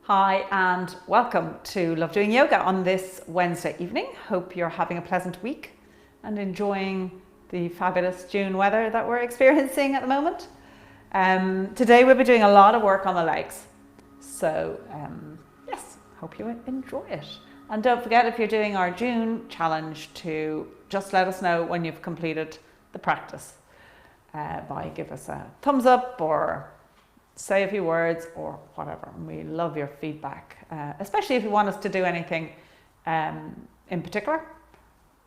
Hi and welcome to Love Doing Yoga on this Wednesday evening. Hope you're having a pleasant week and enjoying the fabulous June weather that we're experiencing at the moment. Today we'll be doing a lot of work on the legs. So yes, hope you enjoy it. And don't forget, if you're doing our June challenge, to just let us know when you've completed the practice by give us a thumbs up or say a few words or whatever. And we love your feedback, especially if you want us to do anything in particular.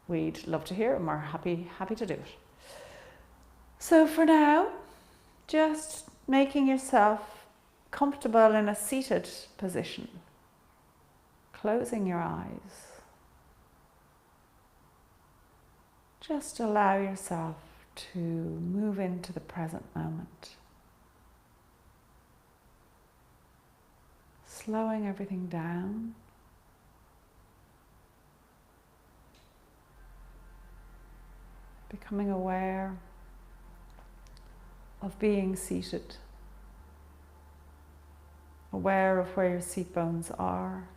We'd love to hear and we're happy to do it. So for now, just making yourself comfortable in a seated position, closing your eyes. Just allow yourself to move into the present moment. Slowing everything down. Becoming aware of being seated. Aware of where your seat bones are.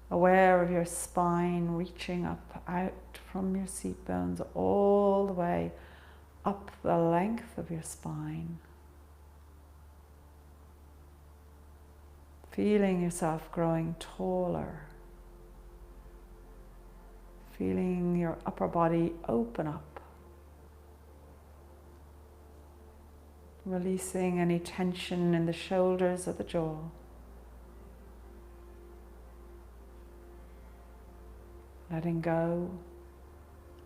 Aware of your spine reaching up out from your seat bones all the way up the length of your spine. Feeling yourself growing taller. Feeling your upper body open up. Releasing any tension in the shoulders or the jaw. Letting go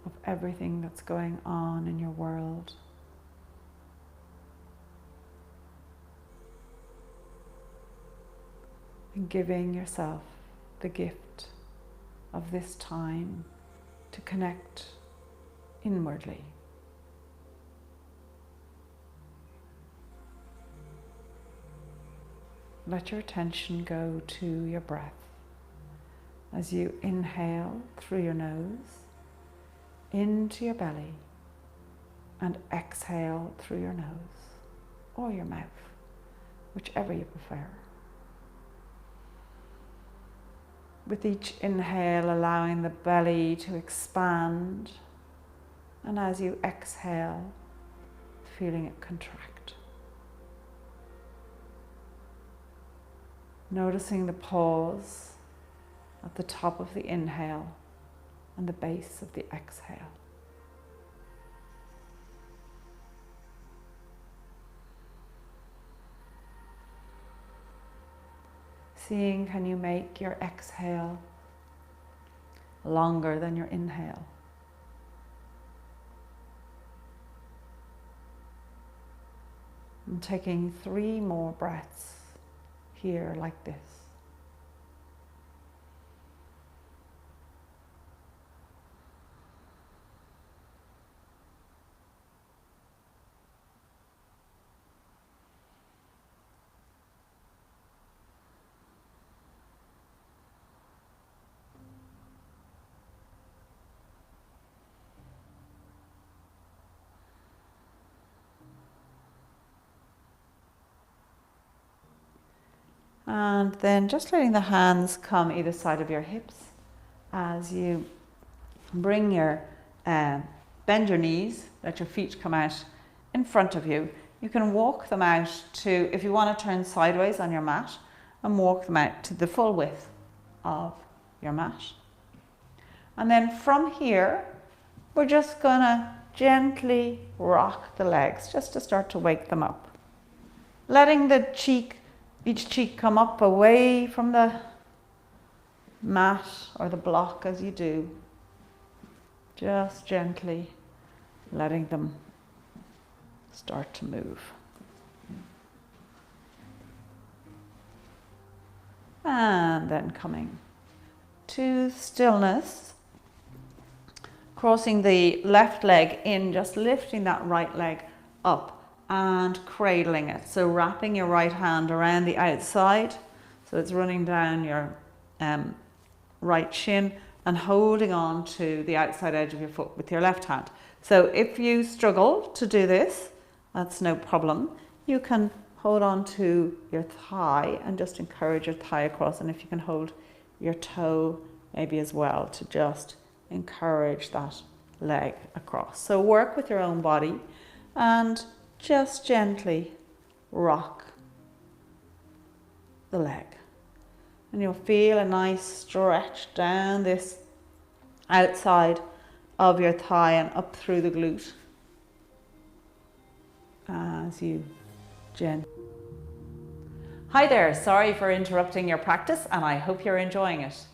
of everything that's going on in your world. And giving yourself the gift of this time to connect inwardly. Let your attention go to your breath as you inhale through your nose into your belly and exhale through your nose or your mouth, whichever you prefer. With each inhale, allowing the belly to expand, and as you exhale, feeling it contract. Noticing the pause at the top of the inhale and the base of the exhale. Seeing, can you make your exhale longer than your inhale? And taking 3 more breaths here like this. And then just letting the hands come either side of your hips as you bring bend your knees, let your feet come out in front of you. You can walk them out to, if you want to turn sideways on your mat, and walk them out to the full width of your mat. And then from here, we're just gonna gently rock the legs just to start to wake them up. Letting each cheek come up away from the mat or the block as you do. Just gently letting them start to move. And then coming to stillness. Crossing the left leg in, just lifting that right leg up and cradling it. So wrapping your right hand around the outside, so it's running down your right shin, and holding on to the outside edge of your foot with your left hand. So if you struggle to do this, that's no problem. You can hold on to your thigh and just encourage your thigh across. And if you can hold your toe maybe as well to just encourage that leg across. So work with your own body and just gently rock the leg. And you'll feel a nice stretch down this outside of your thigh and up through the glute as you gently. Hi there, sorry for interrupting your practice and I hope you're enjoying it.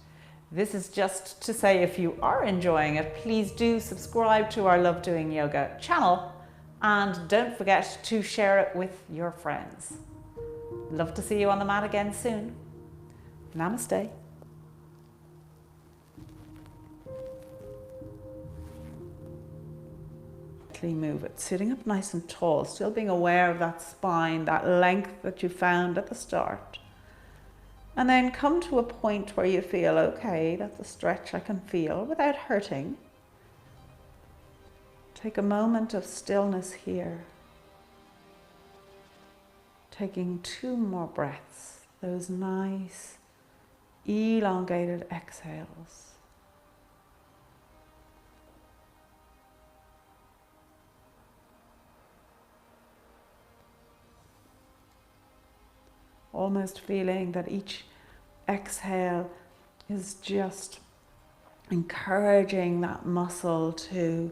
This is just to say if you are enjoying it, please do subscribe to our Love Doing Yoga channel and don't forget to share it with your friends. Love to see you on the mat again soon. Namaste. Move it, sitting up nice and tall, still being aware of that spine, that length that you found at the start. And then come to a point where you feel, okay, that's a stretch I can feel without hurting. Take a moment of stillness here. Taking 2 more breaths, those nice elongated exhales. Almost feeling that each exhale is just encouraging that muscle to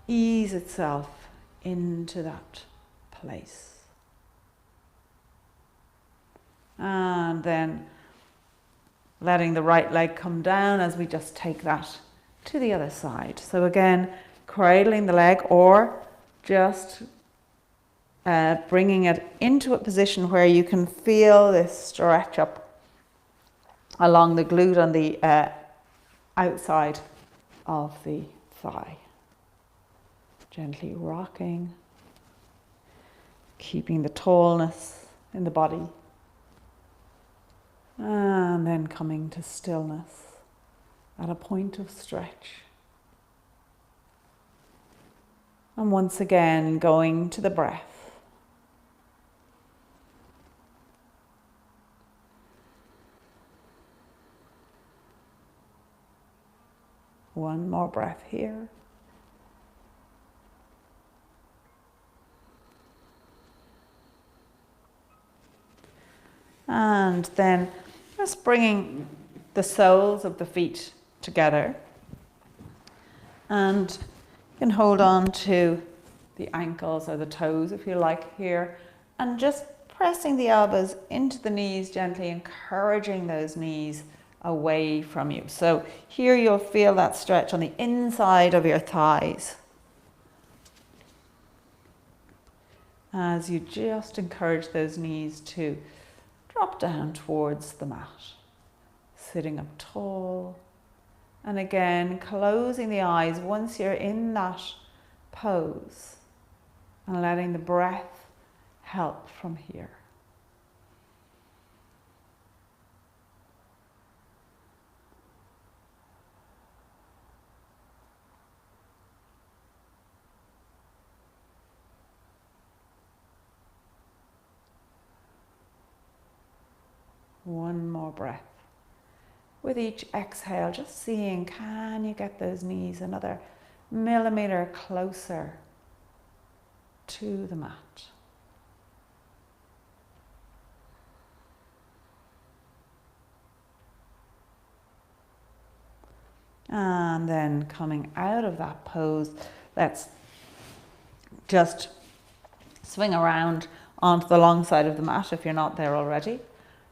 ease itself into that place. And then letting the right leg come down as we just take that to the other side. So again, cradling the leg or just bringing it into a position where you can feel this stretch up along the glute on the outside of the thigh. Gently rocking, keeping the tallness in the body, and then coming to stillness at a point of stretch. And once again, going to the breath. One more breath here. And then just bringing the soles of the feet together. And you can hold on to the ankles or the toes if you like here. And just pressing the elbows into the knees gently, encouraging those knees away from you. So here you'll feel that stretch on the inside of your thighs as you just encourage those knees to drop down towards the mat, sitting up tall, and again closing the eyes once you're in that pose and letting the breath help from here. One more breath. With each exhale, just seeing, can you get those knees another millimeter closer to the mat? And then coming out of that pose, let's just swing around onto the long side of the mat if you're not there already.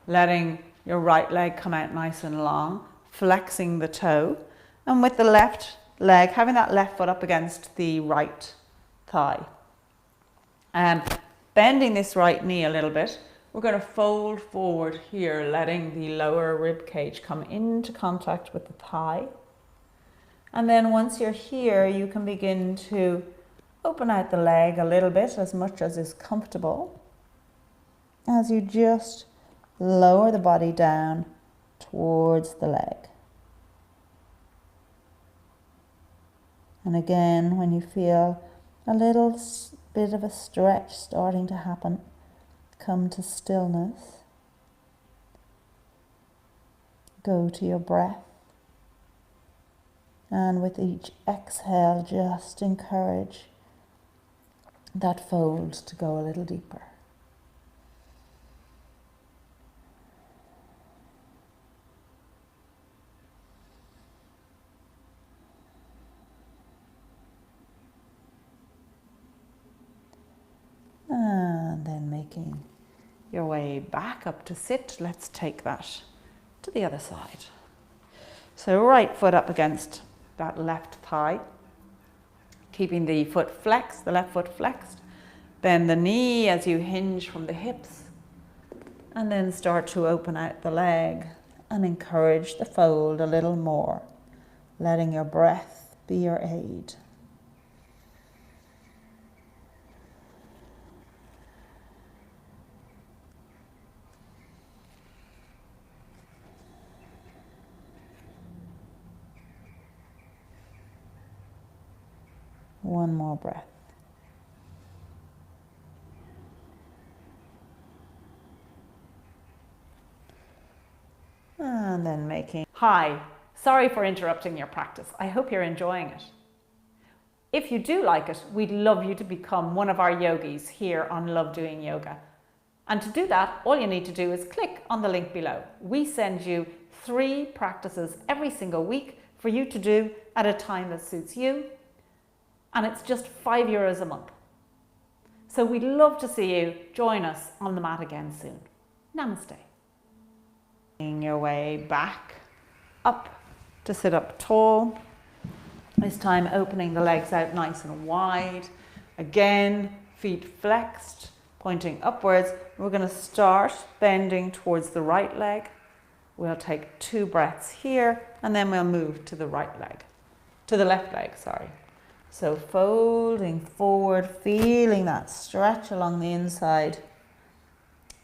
Letting your right leg come out nice and long, flexing the toe, and with the left leg, having that left foot up against the right thigh. And bending this right knee a little bit, we're going to fold forward here, letting the lower rib cage come into contact with the thigh. And then once you're here, you can begin to open out the leg a little bit, as much as is comfortable, as you just lower the body down towards the leg. And again, when you feel a little bit of a stretch starting to happen, come to stillness. Go to your breath. And with each exhale, just encourage that fold to go a little deeper. And then making your way back up to sit, let's take that to the other side. So right foot up against that left thigh, keeping the foot flexed, the left foot flexed. Bend the knee as you hinge from the hips, and then start to open out the leg and encourage the fold a little more, letting your breath be your aid. One more breath. And then making... Hi, sorry for interrupting your practice. I hope you're enjoying it. If you do like it, we'd love you to become one of our yogis here on Love Doing Yoga. And to do that, all you need to do is click on the link below. We send you 3 practices every single week for you to do at a time that suits you. And it's just €5 a month. So we'd love to see you join us on the mat again soon. Namaste. Making your way back up to sit up tall. This time opening the legs out nice and wide. Again, feet flexed, pointing upwards. We're going to start bending towards the right leg. We'll take 2 breaths here, and then we'll move to the right leg, to the left leg, sorry. So folding forward, feeling that stretch along the inside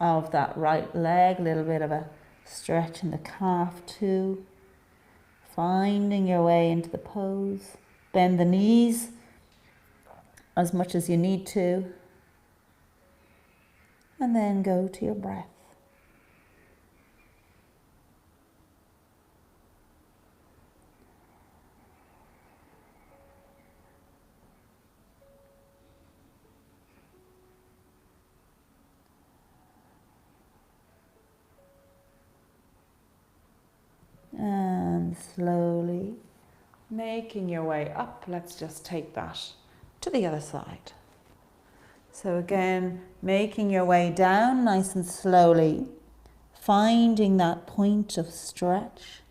of that right leg, a little bit of a stretch in the calf too. Finding your way into the pose. Bend the knees as much as you need to. And then go to your breath. And slowly making your way up, let's just take that to the other side. So again, making your way down nice and slowly, finding that point of stretch.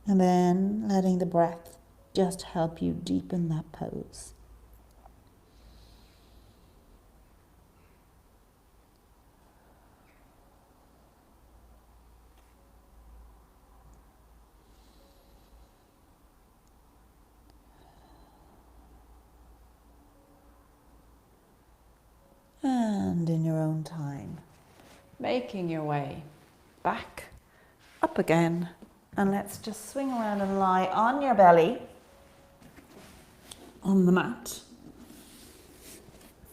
And then letting the breath just help you deepen that pose. And in your own time, making your way back up again. And let's just swing around and lie on your belly on the mat.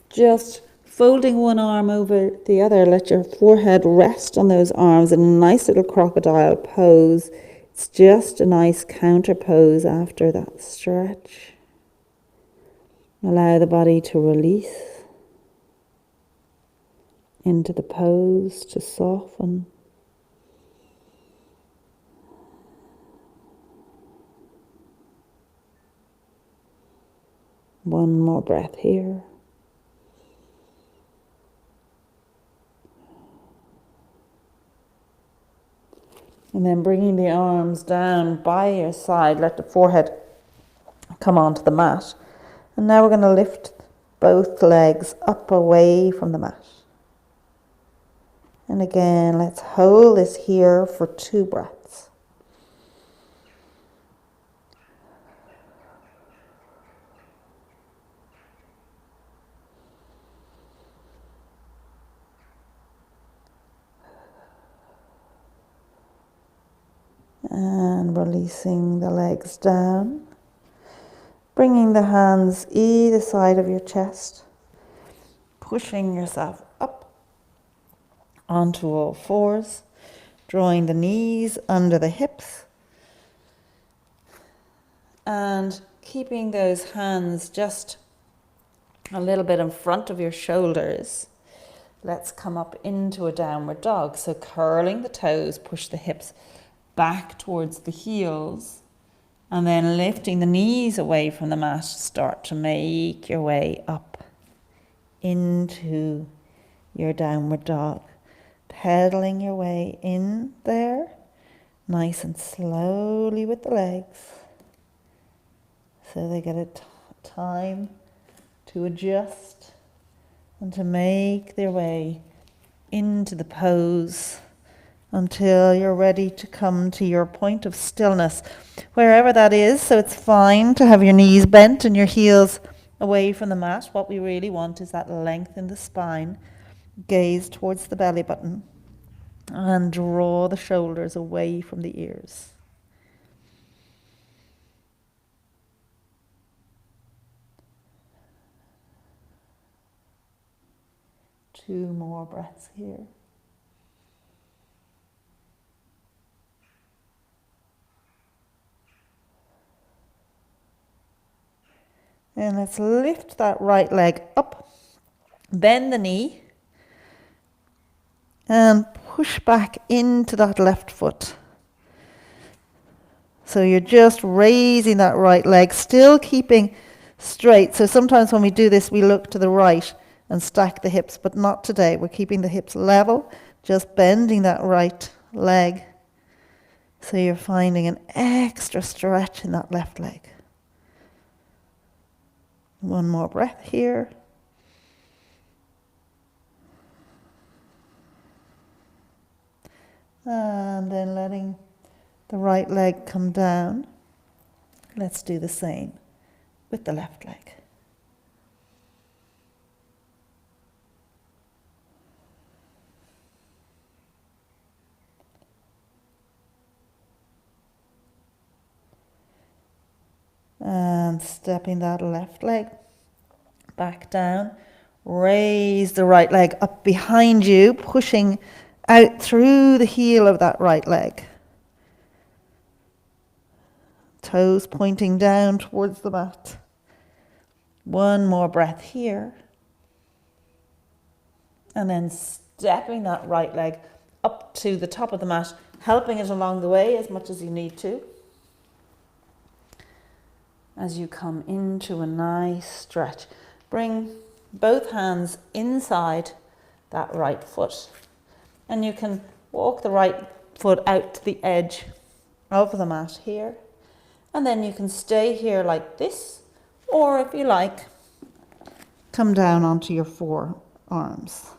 Just folding one arm over the other. Let your forehead rest on those arms in a nice little crocodile pose. It's just a nice counter pose after that stretch. Allow the body to release into the pose, to soften. One more breath here. And then bringing the arms down by your side, let the forehead come onto the mat. And now we're going to lift both legs up away from the mat. And again, let's hold this here for 2 breaths. And releasing the legs down. Bringing the hands either side of your chest. pushing yourself up onto all fours, drawing the knees under the hips, and keeping those hands just a little bit in front of your shoulders. Let's come up into a downward dog. So curling the toes, push the hips back towards the heels, and then lifting the knees away from the mat. Start to make your way up into your downward dog. Pedaling your way in there, nice and slowly with the legs. So they get a time to adjust and to make their way into the pose until you're ready to come to your point of stillness, wherever that is. So it's fine to have your knees bent and your heels away from the mat. What we really want is that length in the spine. Gaze towards the belly button and draw the shoulders away from the ears. Two more breaths here. And let's lift that right leg up, bend the knee, and push back into that left foot. So you're just raising that right leg, still keeping straight. So sometimes when we do this, we look to the right and stack the hips, but not today. We're keeping the hips level, just bending that right leg. So you're finding an extra stretch in that left leg. One more breath here. And then letting the right leg come down. Let's do the same with the left leg. And stepping that left leg back down. Raise the right leg up behind you, pushing out through the heel of that right leg. Toes pointing down towards the mat. One more breath here. And then stepping that right leg up to the top of the mat, helping it along the way as much as you need to. As you come into a nice stretch, bring both hands inside that right foot. And you can walk the right foot out to the edge of the mat here. And then you can stay here like this, or if you like, come down onto your forearms.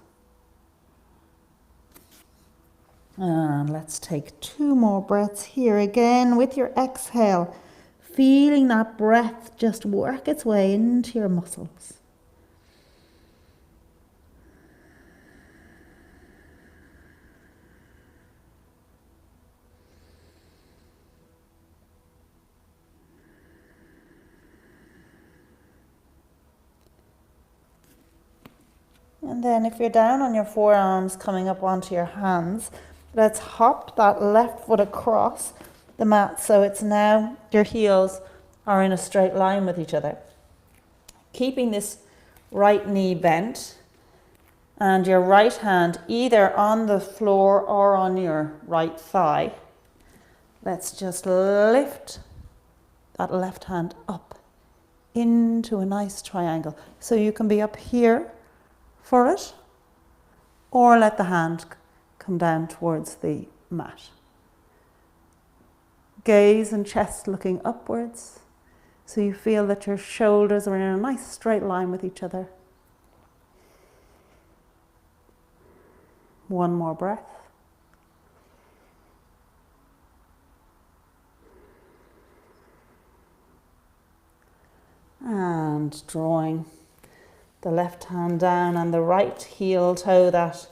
And let's take two more breaths here again with your exhale. Feeling that breath just work its way into your muscles. And then if you're down on your forearms, coming up onto your hands, let's hop that left foot across the mat, so it's now your heels are in a straight line with each other. Keeping this right knee bent and your right hand either on the floor or on your right thigh. Let's just lift that left hand up into a nice triangle. So you can be up here for it, or let the hand come down towards the mat. Gaze and chest looking upwards, so you feel that your shoulders are in a nice straight line with each other. One more breath. And drawing the left hand down and the right heel toe that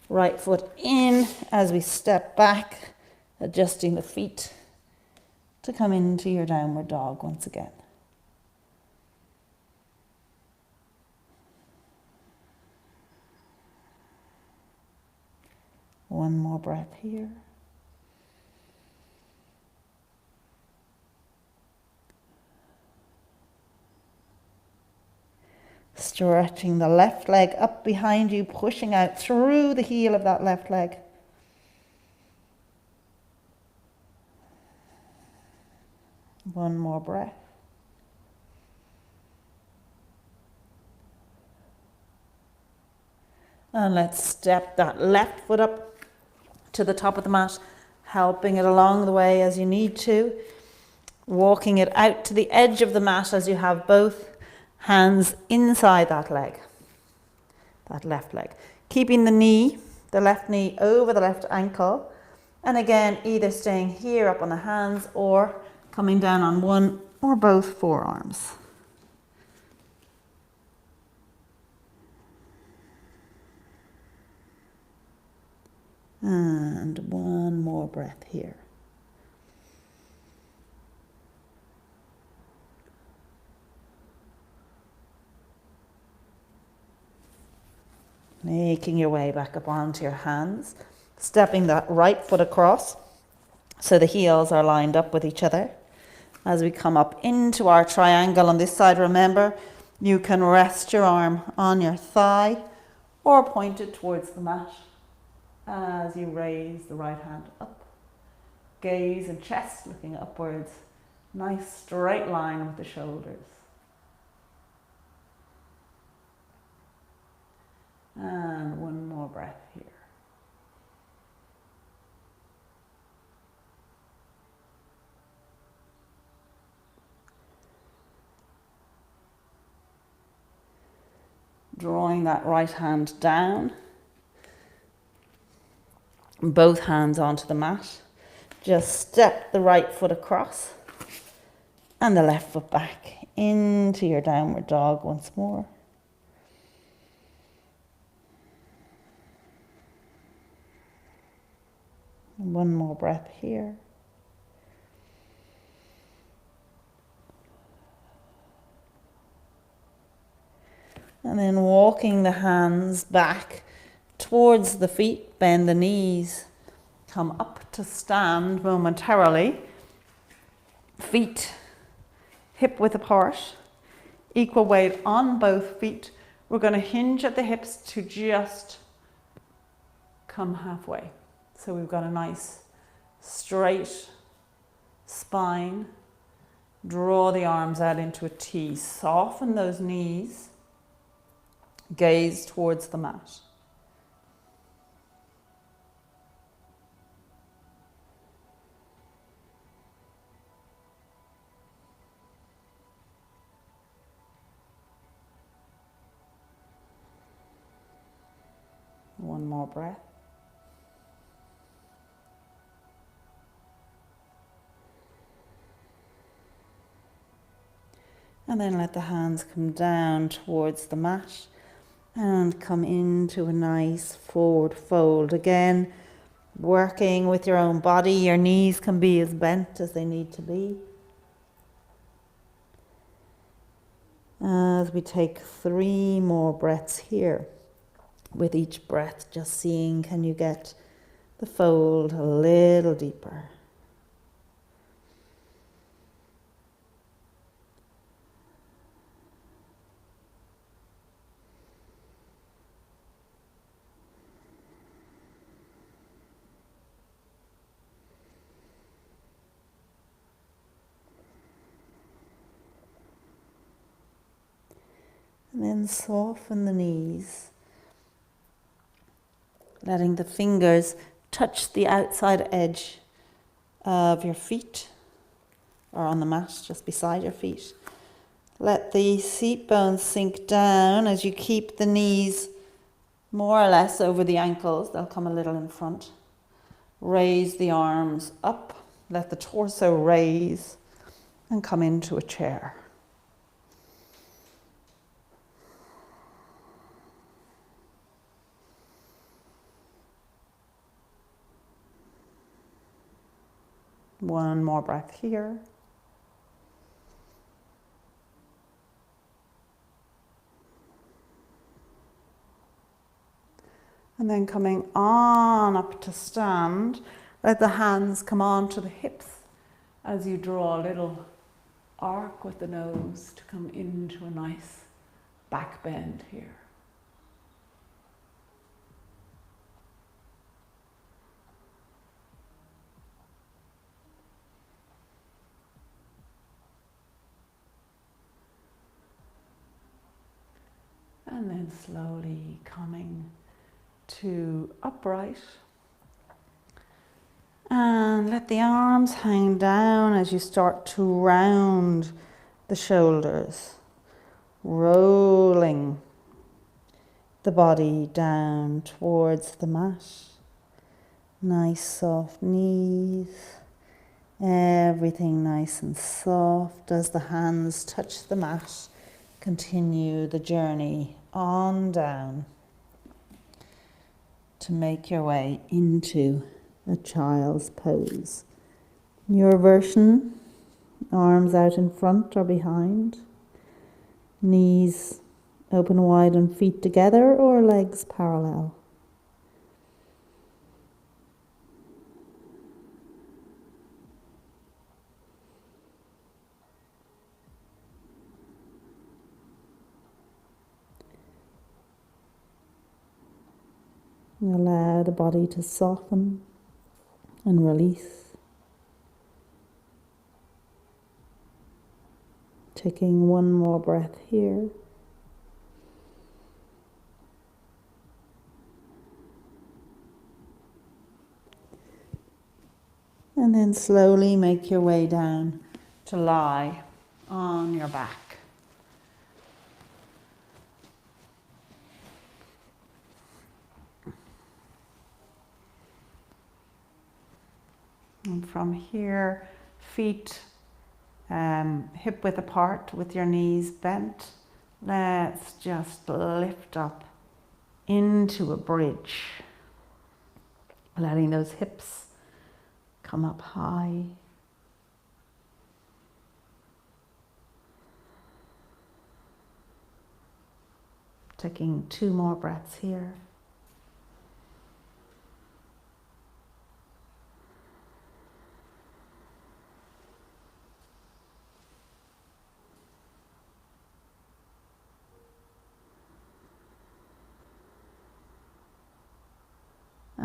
right foot in as we step back, adjusting the feet to come into your downward dog once again. One more breath here. Stretching the left leg up behind you, pushing out through the heel of that left leg. One more breath. And let's step that left foot up to the top of the mat, helping it along the way as you need to. Walking it out to the edge of the mat as you have both hands inside that leg, that left leg. Keeping the knee, the left knee over the left ankle. And again, either staying here up on the hands or coming down on one or both forearms. And one more breath here. Making your way back up onto your hands, stepping that right foot across so the heels are lined up with each other. As we come up into our triangle on this side, remember, you can rest your arm on your thigh or point it towards the mat as you raise the right hand up. Gaze and chest looking upwards. Nice straight line with the shoulders. And one more breath here. Drawing that right hand down. Both hands onto the mat. Just step the right foot across and the left foot back into your downward dog once more. And one more breath here. And then walking the hands back towards the feet, bend the knees, come up to stand momentarily. Feet hip width apart, equal weight on both feet. We're going to hinge at the hips to just come halfway. So we've got a nice straight spine. Draw the arms out into a T. Soften those knees. Gaze towards the mat. One more breath. And then let the hands come down towards the mat and come into a nice forward fold. Again, working with your own body. Your knees can be as bent as they need to be. As we take 3 more breaths here. With each breath, just seeing, can you get the fold a little deeper? And then soften the knees. Letting the fingers touch the outside edge of your feet or on the mat just beside your feet. Let the seat bones sink down as you keep the knees more or less over the ankles. They'll come a little in front. Raise the arms up. Let the torso raise and come into a chair. One more breath here. And then coming on up to stand, let the hands come onto the hips as you draw a little arc with the nose to come into a nice back bend here. And then slowly coming to upright. And let the arms hang down as you start to round the shoulders, rolling the body down towards the mat. Nice soft knees, everything nice and soft as the hands touch the mat. Continue the journey on down to make your way into a child's pose. Your version, arms out in front or behind, knees open wide and feet together or legs parallel. Allow the body to soften and release. Taking one more breath here. And then slowly make your way down to lie on your back. And from here, feet hip width apart with your knees bent. Let's just lift up into a bridge, letting those hips come up high. Taking 2 more breaths here.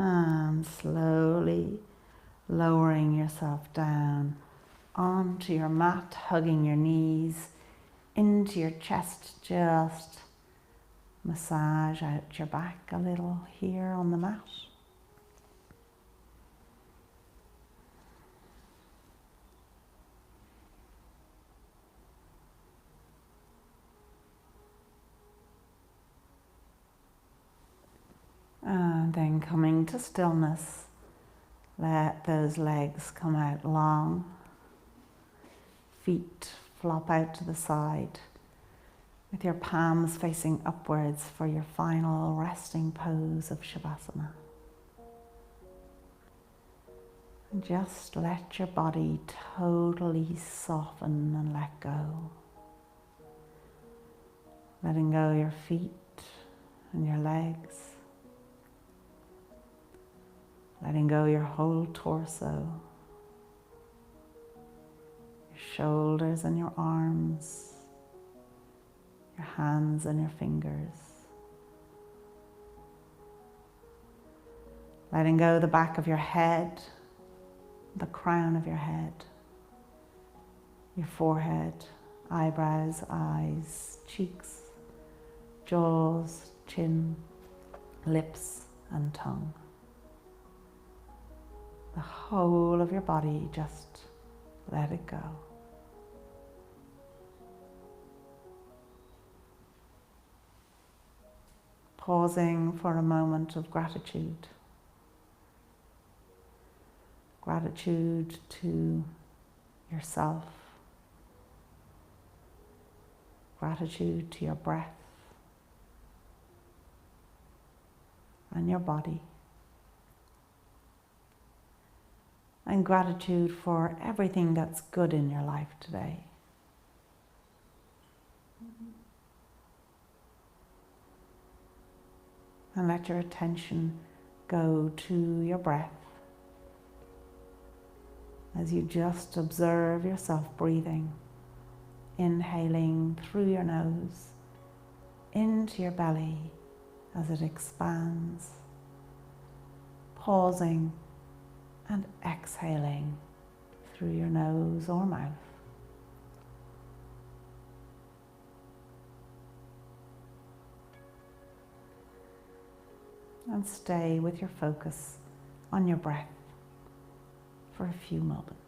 And slowly lowering yourself down onto your mat, hugging your knees into your chest. Just massage out your back a little here on the mat. And then coming to stillness, let those legs come out long. Feet flop out to the side with your palms facing upwards for your final resting pose of Shavasana. And just let your body totally soften and let go. Letting go your feet and your legs. Letting go your whole torso, your shoulders and your arms, your hands and your fingers. Letting go the back of your head, the crown of your head, your forehead, eyebrows, eyes, cheeks, jaws, chin, lips and tongue. The whole of your body, just let it go. Pausing for a moment of gratitude. Gratitude to yourself. Gratitude to your breath and your body. And gratitude for everything that's good in your life today. And let your attention go to your breath as you just observe yourself breathing, inhaling through your nose into your belly as it expands, pausing and exhaling through your nose or mouth. And stay with your focus on your breath for a few moments.